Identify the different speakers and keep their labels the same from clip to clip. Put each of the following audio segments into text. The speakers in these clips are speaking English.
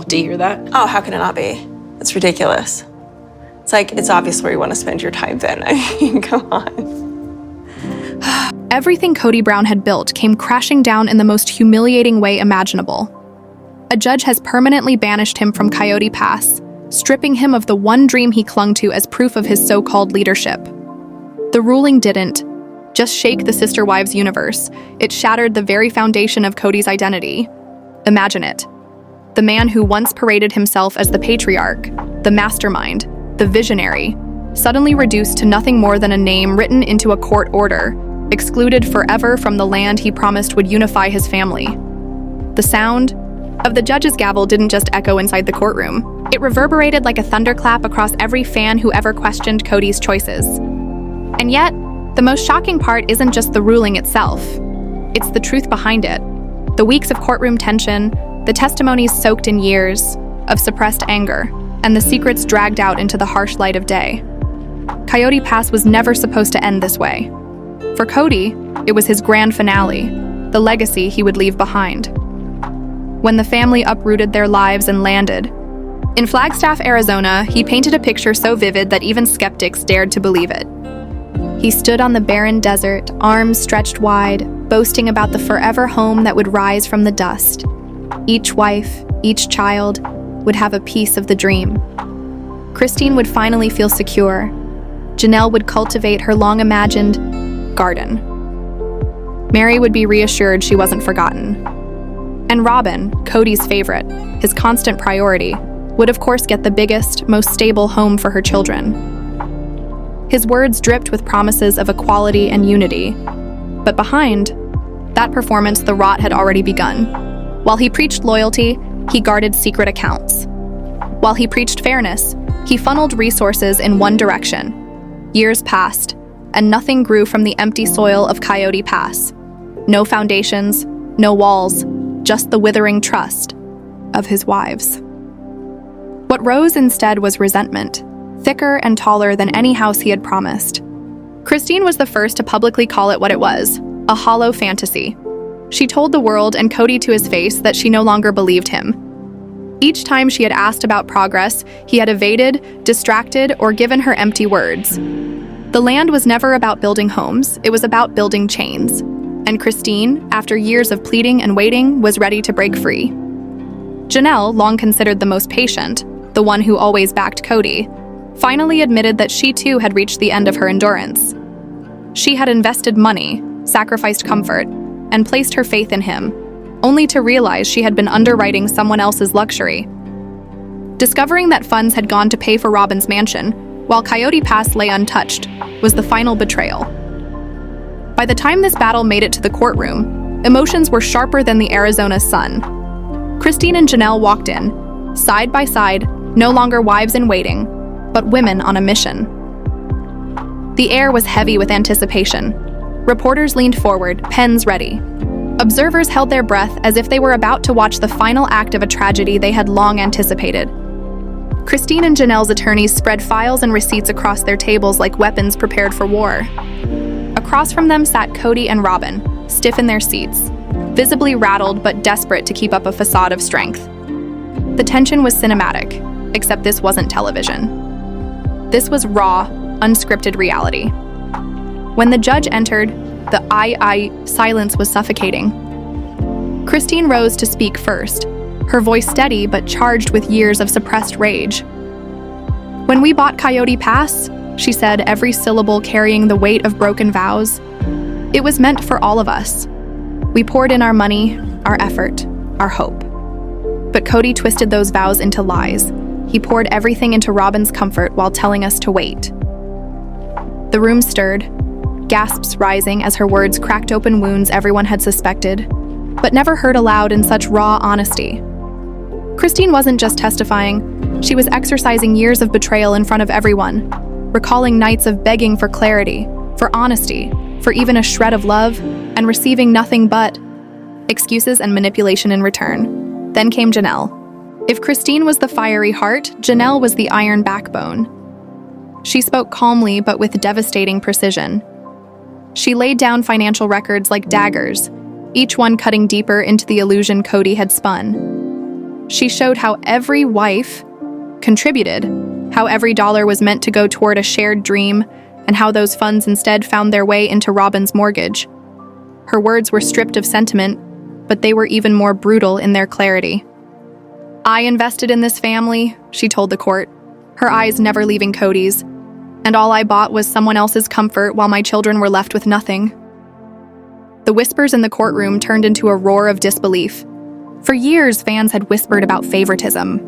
Speaker 1: Do you hear that?
Speaker 2: Oh, how can it not be? It's ridiculous. It's like, it's obvious where you want to spend your time then. I mean, come on.
Speaker 3: Everything Kody Brown had built came crashing down in the most humiliating way imaginable. A judge has permanently banished him from Coyote Pass, stripping him of the one dream he clung to as proof of his so-called leadership. The ruling didn't just shake the Sister Wives universe, it shattered the very foundation of Kody's identity. Imagine it. The man who once paraded himself as the patriarch, the mastermind, the visionary, suddenly reduced to nothing more than a name written into a court order, excluded forever from the land he promised would unify his family. The sound of the judge's gavel didn't just echo inside the courtroom. It reverberated like a thunderclap across every fan who ever questioned Kody's choices. And yet, the most shocking part isn't just the ruling itself. It's the truth behind it. The weeks of courtroom tension, the testimonies soaked in years of suppressed anger, and the secrets dragged out into the harsh light of day. Coyote Pass was never supposed to end this way. For Kody, it was his grand finale, the legacy he would leave behind. When the family uprooted their lives and landed in Flagstaff, Arizona, he painted a picture so vivid that even skeptics dared to believe it. He stood on the barren desert, arms stretched wide, boasting about the forever home that would rise from the dust. Each wife, each child, would have a piece of the dream. Christine would finally feel secure. Janelle would cultivate her long-imagined garden. Meri would be reassured she wasn't forgotten. And Robyn, Kody's favorite, his constant priority, would of course get the biggest, most stable home for her children. His words dripped with promises of equality and unity. But behind that performance, the rot had already begun. While he preached loyalty, he guarded secret accounts. While he preached fairness, he funneled resources in one direction. Years passed, and nothing grew from the empty soil of Coyote Pass. No foundations, no walls, just the withering trust of his wives. What rose instead was resentment, thicker and taller than any house he had promised. Christine was the first to publicly call it what it was, a hollow fantasy. She told the world and Kody to his face that she no longer believed him. Each time she had asked about progress, he had evaded, distracted, or given her empty words. The land was never about building homes, it was about building chains. And Christine, after years of pleading and waiting, was ready to break free. Janelle, long considered the most patient, the one who always backed Kody, finally admitted that she too had reached the end of her endurance. She had invested money, sacrificed comfort, and placed her faith in him, only to realize she had been underwriting someone else's luxury. Discovering that funds had gone to pay for Robyn's mansion, while Coyote Pass lay untouched, was the final betrayal. By the time this battle made it to the courtroom, emotions were sharper than the Arizona sun. Christine and Janelle walked in, side by side, no longer wives in waiting, but women on a mission. The air was heavy with anticipation. Reporters leaned forward, pens ready. Observers held their breath as if they were about to watch the final act of a tragedy they had long anticipated. Christine and Janelle's attorneys spread files and receipts across their tables like weapons prepared for war. Across from them sat Kody and Robyn, stiff in their seats, visibly rattled but desperate to keep up a facade of strength. The tension was cinematic, except this wasn't television. This was raw, unscripted reality. When the judge entered, the silence was suffocating. Christine rose to speak first, her voice steady but charged with years of suppressed rage. "When we bought Coyote Pass," she said, every syllable carrying the weight of broken vows, "it was meant for all of us. We poured in our money, our effort, our hope." But Kody twisted those vows into lies. He poured everything into Robyn's comfort while telling us to wait. The room stirred, gasps rising as her words cracked open wounds everyone had suspected, but never heard aloud in such raw honesty. Christine wasn't just testifying, she was exercising years of betrayal in front of everyone, recalling nights of begging for clarity, for honesty, for even a shred of love, and receiving nothing but excuses and manipulation in return. Then came Janelle. If Christine was the fiery heart, Janelle was the iron backbone. She spoke calmly but with devastating precision. She laid down financial records like daggers, each one cutting deeper into the illusion Kody had spun. She showed how every wife contributed, how every dollar was meant to go toward a shared dream, and how those funds instead found their way into Robyn's mortgage. Her words were stripped of sentiment, but they were even more brutal in their clarity. "I invested in this family," she told the court, her eyes never leaving Kody's, "and all I bought was someone else's comfort while my children were left with nothing." The whispers in the courtroom turned into a roar of disbelief. For years, fans had whispered about favoritism.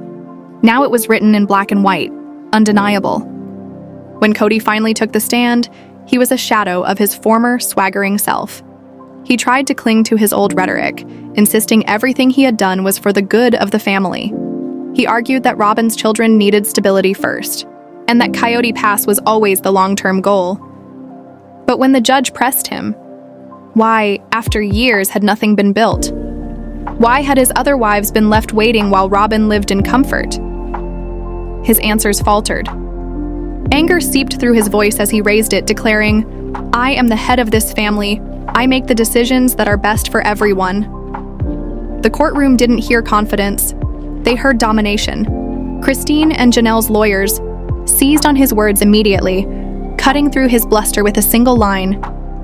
Speaker 3: Now it was written in black and white, undeniable. When Kody finally took the stand, he was a shadow of his former swaggering self. He tried to cling to his old rhetoric, insisting everything he had done was for the good of the family. He argued that Robyn's children needed stability first, and that Coyote Pass was always the long-term goal. But when the judge pressed him, why, after years, had nothing been built? Why had his other wives been left waiting while Robyn lived in comfort? His answers faltered. Anger seeped through his voice as he raised it, declaring, "I am the head of this family. I make the decisions that are best for everyone." The courtroom didn't hear confidence. They heard domination. Christine and Janelle's lawyers seized on his words immediately, cutting through his bluster with a single line,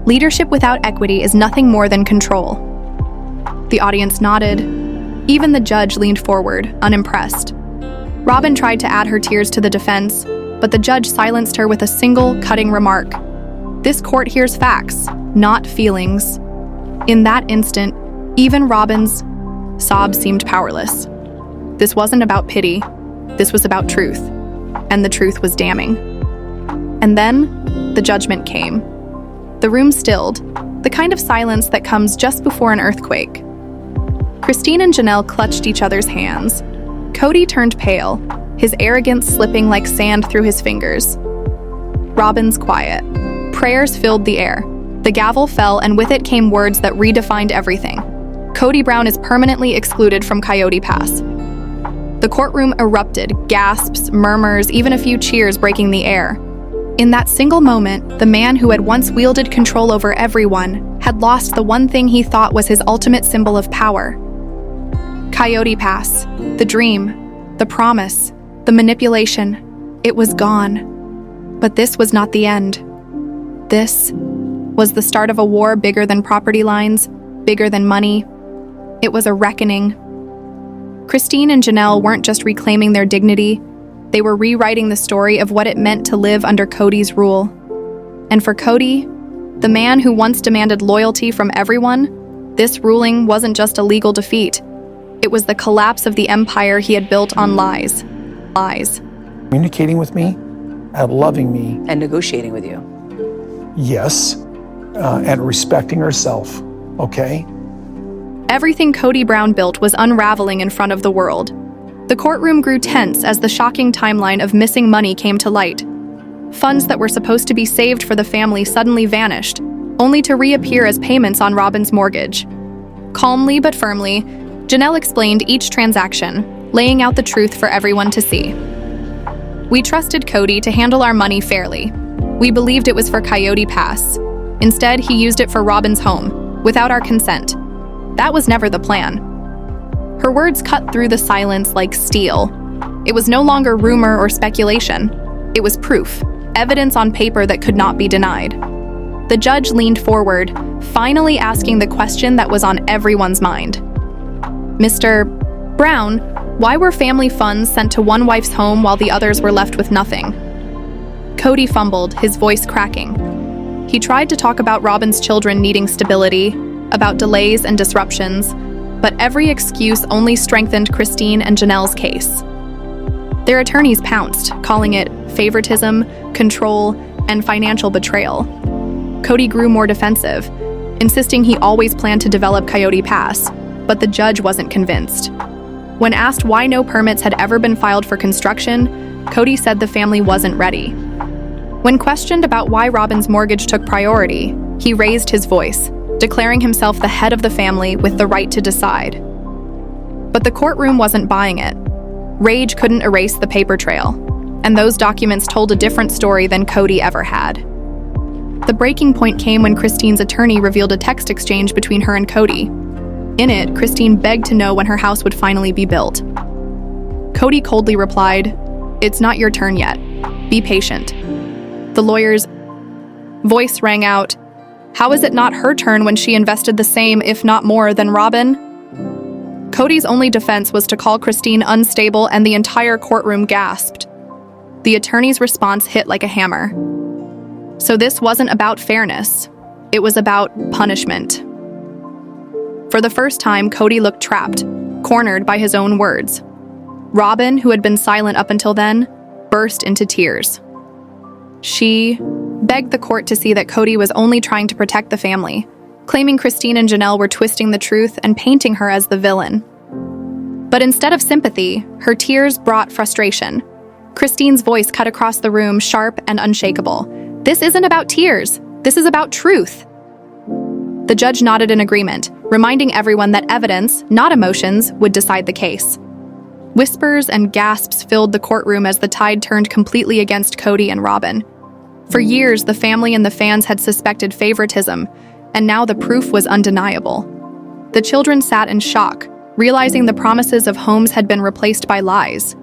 Speaker 3: "Leadership without equity is nothing more than control." The audience nodded. Even the judge leaned forward, unimpressed. Robyn tried to add her tears to the defense, but the judge silenced her with a single, cutting remark. "This court hears facts, not feelings." In that instant, even Robyn's sobs seemed powerless. This wasn't about pity. This was about truth. And the truth was damning. And then, the judgment came. The room stilled, the kind of silence that comes just before an earthquake. Christine and Janelle clutched each other's hands. Kody turned pale, his arrogance slipping like sand through his fingers. Robyn's quiet. Prayers filled the air. The gavel fell, and with it came words that redefined everything. Kody Brown is permanently excluded from Coyote Pass. The courtroom erupted, gasps, murmurs, even a few cheers breaking the air. In that single moment, the man who had once wielded control over everyone had lost the one thing he thought was his ultimate symbol of power. Coyote Pass, the dream, the promise, the manipulation, it was gone. But this was not the end. This was the start of a war bigger than property lines, bigger than money. It was a reckoning. Christine and Janelle weren't just reclaiming their dignity, they were rewriting the story of what it meant to live under Kody's rule. And for Kody, the man who once demanded loyalty from everyone, this ruling wasn't just a legal defeat. It was the collapse of the empire he had built on lies. Lies.
Speaker 1: Communicating with me, loving me.
Speaker 4: And negotiating with you.
Speaker 1: Yes, and respecting herself, okay?
Speaker 3: Everything Kody Brown built was unraveling in front of the world. The courtroom grew tense as the shocking timeline of missing money came to light. Funds that were supposed to be saved for the family suddenly vanished, only to reappear as payments on Robyn's mortgage. Calmly but firmly, Janelle explained each transaction, laying out the truth for everyone to see. "We trusted Kody to handle our money fairly. We believed it was for Coyote Pass. Instead, he used it for Robyn's home, without our consent. That was never the plan." Her words cut through the silence like steel. It was no longer rumor or speculation. It was proof, evidence on paper that could not be denied. The judge leaned forward, finally asking the question that was on everyone's mind. "Mr. Brown, why were family funds sent to one wife's home while the others were left with nothing?" Kody fumbled, his voice cracking. He tried to talk about Robyn's children needing stability, about delays and disruptions, but every excuse only strengthened Christine and Janelle's case. Their attorneys pounced, calling it favoritism, control, and financial betrayal. Kody grew more defensive, insisting he always planned to develop Coyote Pass, but the judge wasn't convinced. When asked why no permits had ever been filed for construction, Kody said the family wasn't ready. When questioned about why Robyn's mortgage took priority, he raised his voice, declaring himself the head of the family with the right to decide. But the courtroom wasn't buying it. Rage couldn't erase the paper trail, and those documents told a different story than Kody ever had. The breaking point came when Christine's attorney revealed a text exchange between her and Kody. In it, Christine begged to know when her house would finally be built. Kody coldly replied, "It's not your turn yet. Be patient." The lawyer's voice rang out, "How is it not her turn when she invested the same, if not more, than Robyn?" Kody's only defense was to call Christine unstable, and the entire courtroom gasped. The attorney's response hit like a hammer. So this wasn't about fairness. It was about punishment. For the first time, Kody looked trapped, cornered by his own words. Robyn, who had been silent up until then, burst into tears. She begged the court to see that Kody was only trying to protect the family, claiming Christine and Janelle were twisting the truth and painting her as the villain. But instead of sympathy, her tears brought frustration. Christine's voice cut across the room, sharp and unshakable. "This isn't about tears. This is about truth." The judge nodded in agreement, reminding everyone that evidence, not emotions, would decide the case. Whispers and gasps filled the courtroom as the tide turned completely against Kody and Robyn. For years, the family and the fans had suspected favoritism, and now the proof was undeniable. The children sat in shock, realizing the promises of homes had been replaced by lies.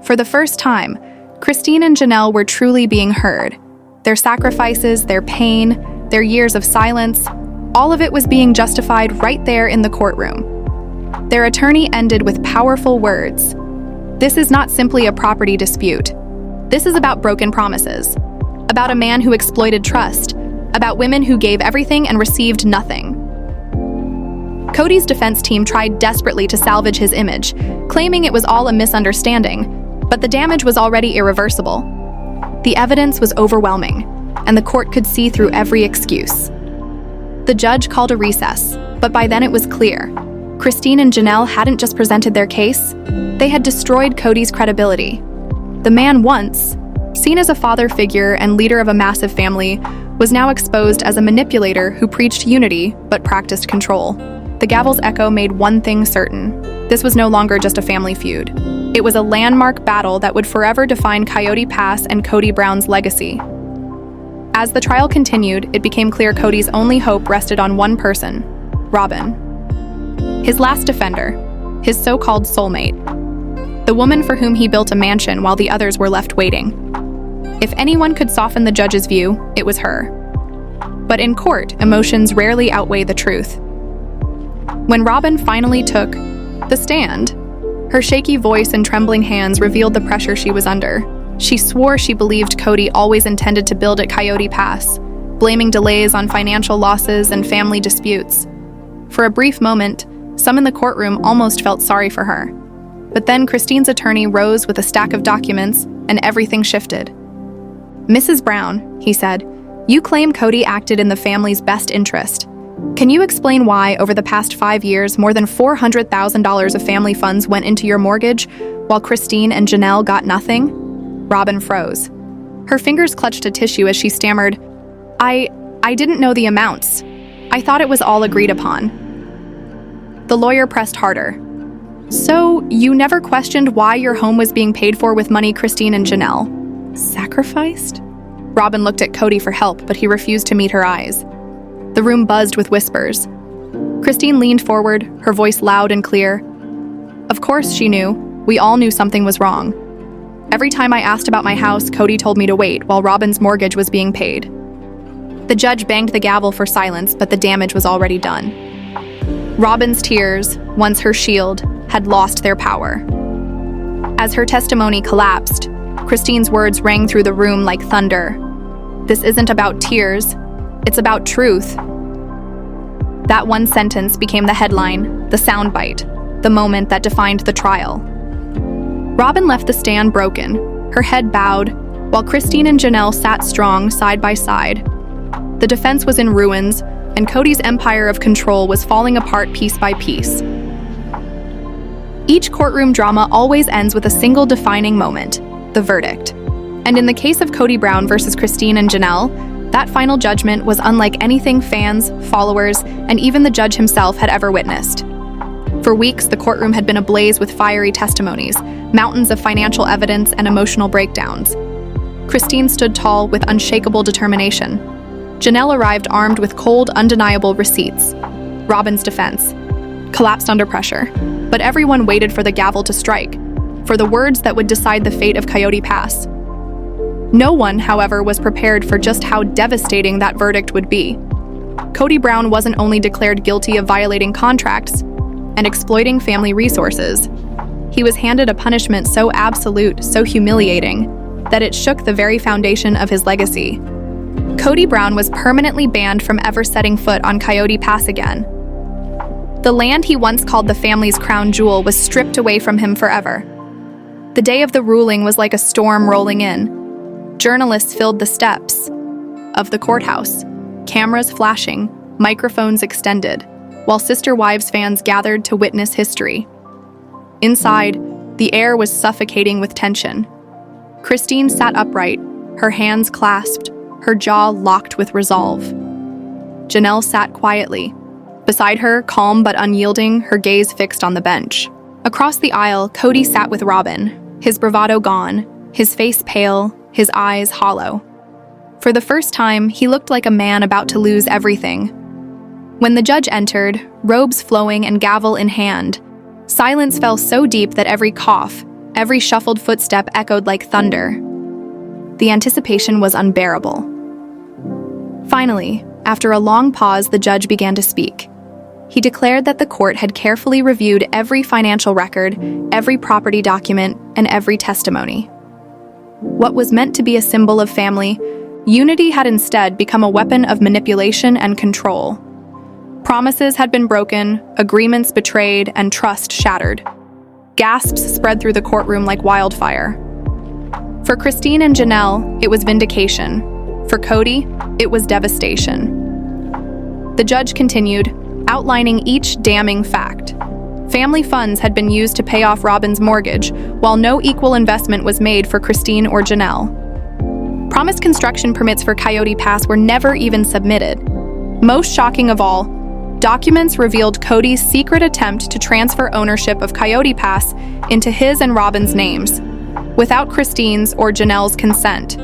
Speaker 3: For the first time, Christine and Janelle were truly being heard. Their sacrifices, their pain, their years of silence, all of it was being justified right there in the courtroom. Their attorney ended with powerful words. "This is not simply a property dispute. This is about broken promises, about a man who exploited trust, about women who gave everything and received nothing." Kody's defense team tried desperately to salvage his image, claiming it was all a misunderstanding, but the damage was already irreversible. The evidence was overwhelming, and the court could see through every excuse. The judge called a recess, but by then it was clear. Christine and Janelle hadn't just presented their case, they had destroyed Kody's credibility. The man once, seen as a father figure and leader of a massive family, was now exposed as a manipulator who preached unity but practiced control. The gavel's echo made one thing certain. This was no longer just a family feud. It was a landmark battle that would forever define Coyote Pass and Kody Brown's legacy. As the trial continued, it became clear Kody's only hope rested on one person, Robyn. His last defender, his so-called soulmate. The woman for whom he built a mansion while the others were left waiting. If anyone could soften the judge's view, it was her. But in court, emotions rarely outweigh the truth. When Robyn finally took the stand, her shaky voice and trembling hands revealed the pressure she was under. She swore she believed Kody always intended to build at Coyote Pass, blaming delays on financial losses and family disputes. For a brief moment, some in the courtroom almost felt sorry for her. But then Christine's attorney rose with a stack of documents, and everything shifted. "Mrs. Brown," he said, "you claim Kody acted in the family's best interest. Can you explain why, over the past 5 years, more than $400,000 of family funds went into your mortgage, while Christine and Janelle got nothing?" Robyn froze. Her fingers clutched a tissue as she stammered, I didn't know the amounts. I thought it was all agreed upon." The lawyer pressed harder. "So, you never questioned why your home was being paid for with money Christine and Janelle sacrificed?" Robyn looked at Kody for help, but he refused to meet her eyes. The room buzzed with whispers. Christine leaned forward, her voice loud and clear. "Of course she knew. We all knew something was wrong. Every time I asked about my house, Kody told me to wait while Robyn's mortgage was being paid." The judge banged the gavel for silence, but the damage was already done. Robyn's tears, once her shield, had lost their power. As her testimony collapsed, Christine's words rang through the room like thunder. "This isn't about tears, it's about truth." That one sentence became the headline, the soundbite, the moment that defined the trial. Robyn left the stand broken, her head bowed, while Christine and Janelle sat strong side by side. The defense was in ruins, and Kody's empire of control was falling apart piece by piece. Each courtroom drama always ends with a single defining moment, the verdict. And in the case of Kody Brown versus Christine and Janelle, that final judgment was unlike anything fans, followers, and even the judge himself had ever witnessed. For weeks, the courtroom had been ablaze with fiery testimonies, mountains of financial evidence, and emotional breakdowns. Christine stood tall with unshakable determination. Janelle arrived armed with cold, undeniable receipts. Robyn's defense. collapsed under pressure, but everyone waited for the gavel to strike, for the words that would decide the fate of Coyote Pass. No one, however, was prepared for just how devastating that verdict would be. Kody Brown wasn't only declared guilty of violating contracts and exploiting family resources, he was handed a punishment so absolute, so humiliating, that it shook the very foundation of his legacy. Kody Brown was permanently banned from ever setting foot on Coyote Pass again. The land he once called the family's crown jewel was stripped away from him forever. The day of the ruling was like a storm rolling in. Journalists filled the steps of the courthouse, cameras flashing, microphones extended, while Sister Wives fans gathered to witness history. Inside, the air was suffocating with tension. Christine sat upright, her hands clasped, her jaw locked with resolve. Janelle sat quietly. Beside her, calm but unyielding, her gaze fixed on the bench. Across the aisle, Kody sat with Robyn, his bravado gone, his face pale, his eyes hollow. For the first time, he looked like a man about to lose everything. When the judge entered, robes flowing and gavel in hand, silence fell so deep that every cough, every shuffled footstep echoed like thunder. The anticipation was unbearable. Finally, after a long pause, the judge began to speak. He declared that the court had carefully reviewed every financial record, every property document, and every testimony. What was meant to be a symbol of family, unity had instead become a weapon of manipulation and control. Promises had been broken, agreements betrayed, and trust shattered. Gasps spread through the courtroom like wildfire. For Christine and Janelle, it was vindication. For Kody, it was devastation. The judge continued, outlining each damning fact. Family funds had been used to pay off Robyn's mortgage, while no equal investment was made for Christine or Janelle. Promised construction permits for Coyote Pass were never even submitted. Most shocking of all, documents revealed Kody's secret attempt to transfer ownership of Coyote Pass into his and Robyn's names, without Christine's or Janelle's consent.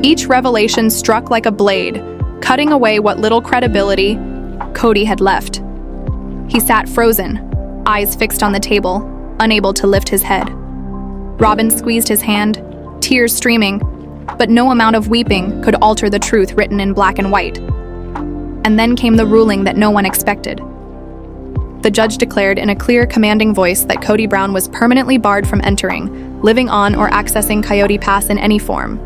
Speaker 3: Each revelation struck like a blade, cutting away what little credibility Kody had left. He sat frozen, eyes fixed on the table, unable to lift his head. Robyn squeezed his hand, tears streaming, but no amount of weeping could alter the truth written in black and white. And then came the ruling that no one expected. The judge declared in a clear, commanding voice that Kody Brown was permanently barred from entering, living on, or accessing Coyote Pass in any form.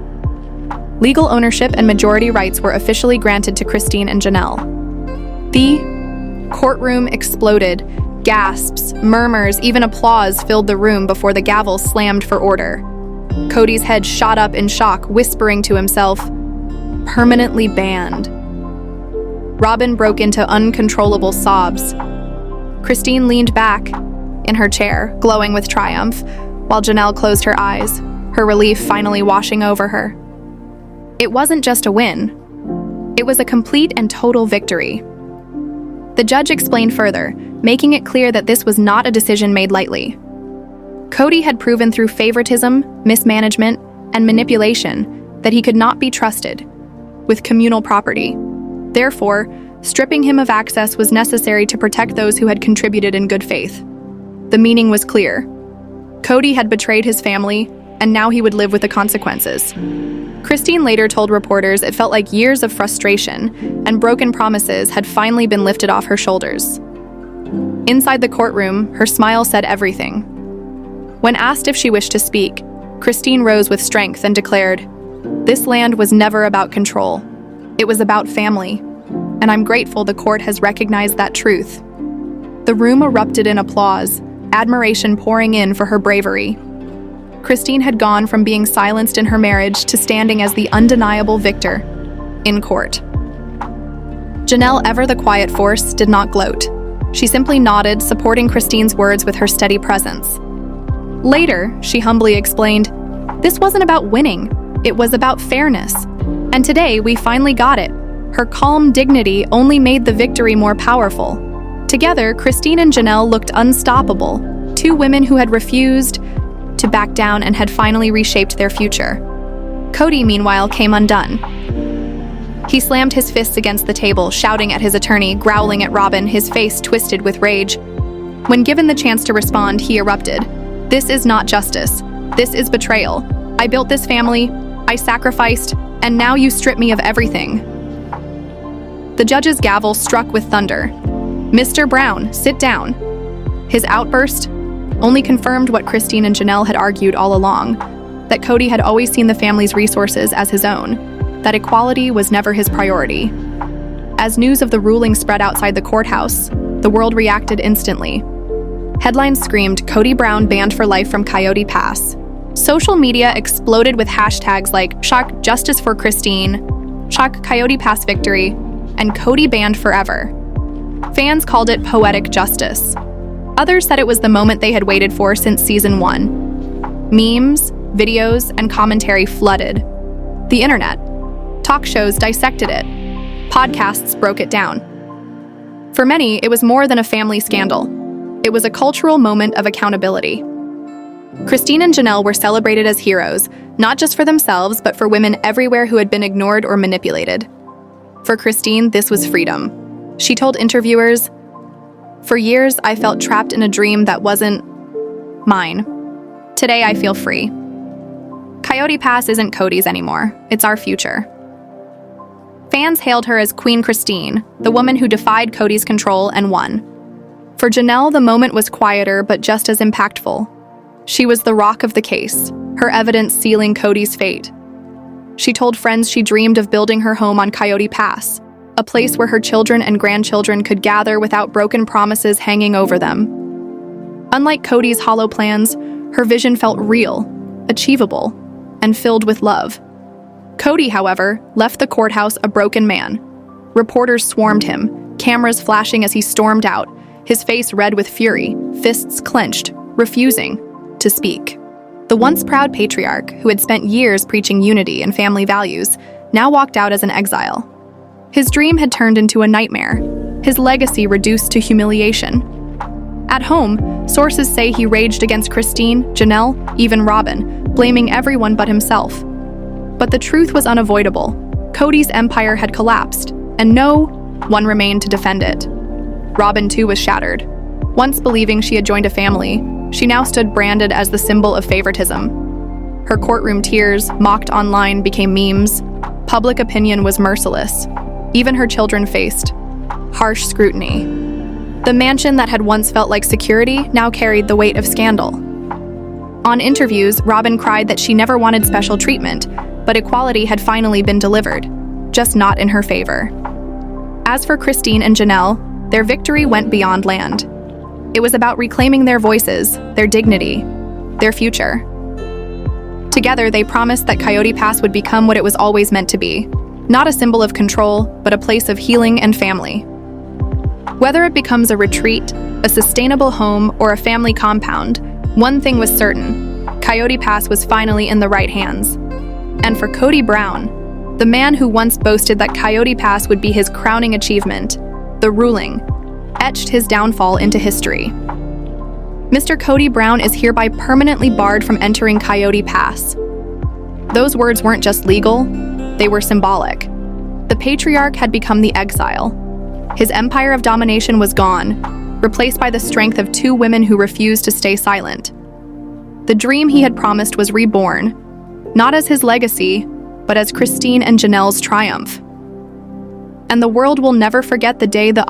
Speaker 3: Legal ownership and majority rights were officially granted to Christine and Janelle. The courtroom exploded. Gasps, murmurs, even applause filled the room before the gavel slammed for order. Kody's head shot up in shock, whispering to himself, "Permanently banned." Robyn broke into uncontrollable sobs. Christine leaned back in her chair, glowing with triumph, while Janelle closed her eyes, her relief finally washing over her. It wasn't just a win. It was a complete and total victory. The judge explained further, making it clear that this was not a decision made lightly. Kody had proven through favoritism, mismanagement, and manipulation that he could not be trusted with communal property. Therefore, stripping him of access was necessary to protect those who had contributed in good faith. The meaning was clear. Kody had betrayed his family, and now he would live with the consequences. Christine later told reporters it felt like years of frustration and broken promises had finally been lifted off her shoulders. Inside the courtroom, her smile said everything. When asked if she wished to speak, Christine rose with strength and declared, "This land was never about control. It was about family, and I'm grateful the court has recognized that truth." The room erupted in applause, admiration pouring in for her bravery. Christine had gone from being silenced in her marriage to standing as the undeniable victor in court. Janelle, ever the quiet force, did not gloat. She simply nodded, supporting Christine's words with her steady presence. Later, she humbly explained, "This wasn't about winning, it was about fairness. And today, we finally got it." Her calm dignity only made the victory more powerful. Together, Christine and Janelle looked unstoppable, two women who had refused to back down and had finally reshaped their future. Kody, meanwhile, came undone. He slammed his fists against the table, shouting at his attorney, growling at Robyn, his face twisted with rage. When given the chance to respond, he erupted. "This is not justice. This is betrayal. I built this family, I sacrificed, and now you strip me of everything." The judge's gavel struck with thunder. "Mr. Brown, sit down." His outburst only confirmed what Christine and Janelle had argued all along, that Kody had always seen the family's resources as his own, that equality was never his priority. As news of the ruling spread outside the courthouse, the world reacted instantly. Headlines screamed, "Kody Brown banned for life from Coyote Pass." Social media exploded with hashtags like "Shock Justice for Christine," "Shock Coyote Pass Victory," and "Kody Banned Forever." Fans called it poetic justice. Others said it was the moment they had waited for since season 1. Memes, videos, and commentary flooded the internet. Talk shows dissected it. Podcasts broke it down. For many, it was more than a family scandal. It was a cultural moment of accountability. Christine and Janelle were celebrated as heroes, not just for themselves, but for women everywhere who had been ignored or manipulated. For Christine, this was freedom. She told interviewers, "For years, I felt trapped in a dream that wasn't mine. Today, I feel free. Coyote Pass isn't Kody's anymore. It's our future." Fans hailed her as Queen Christine, the woman who defied Kody's control and won. For Janelle, the moment was quieter but just as impactful. She was the rock of the case, her evidence sealing Kody's fate. She told friends she dreamed of building her home on Coyote Pass, a place where her children and grandchildren could gather without broken promises hanging over them. Unlike Kody's hollow plans, her vision felt real, achievable, and filled with love. Kody, however, left the courthouse a broken man. Reporters swarmed him, cameras flashing as he stormed out, his face red with fury, fists clenched, refusing to speak. The once proud patriarch, who had spent years preaching unity and family values, now walked out as an exile. His dream had turned into a nightmare, his legacy reduced to humiliation. At home, sources say he raged against Christine, Janelle, even Robyn, blaming everyone but himself. But the truth was unavoidable. Kody's empire had collapsed, and no one remained to defend it. Robyn, too, was shattered. Once believing she had joined a family, she now stood branded as the symbol of favoritism. Her courtroom tears, mocked online, became memes. Public opinion was merciless. Even her children faced harsh scrutiny. The mansion that had once felt like security now carried the weight of scandal. On interviews, Robyn cried that she never wanted special treatment, but equality had finally been delivered, just not in her favor. As for Christine and Janelle, their victory went beyond land. It was about reclaiming their voices, their dignity, their future. Together, they promised that Coyote Pass would become what it was always meant to be, not a symbol of control, but a place of healing and family. Whether it becomes a retreat, a sustainable home, or a family compound, one thing was certain: Coyote Pass was finally in the right hands. And for Kody Brown, the man who once boasted that Coyote Pass would be his crowning achievement, the ruling etched his downfall into history. Mr. Kody Brown is hereby permanently barred from entering Coyote Pass. Those words weren't just legal, they were symbolic. The patriarch had become the exile. His empire of domination was gone, replaced by the strength of two women who refused to stay silent. The dream he had promised was reborn, not as his legacy, but as Christine and Janelle's triumph. And the world will never forget the day the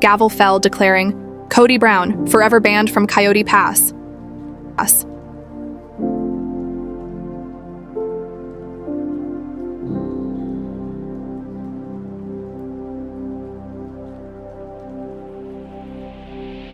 Speaker 3: gavel fell, declaring, "Kody Brown, forever banned from Coyote Pass."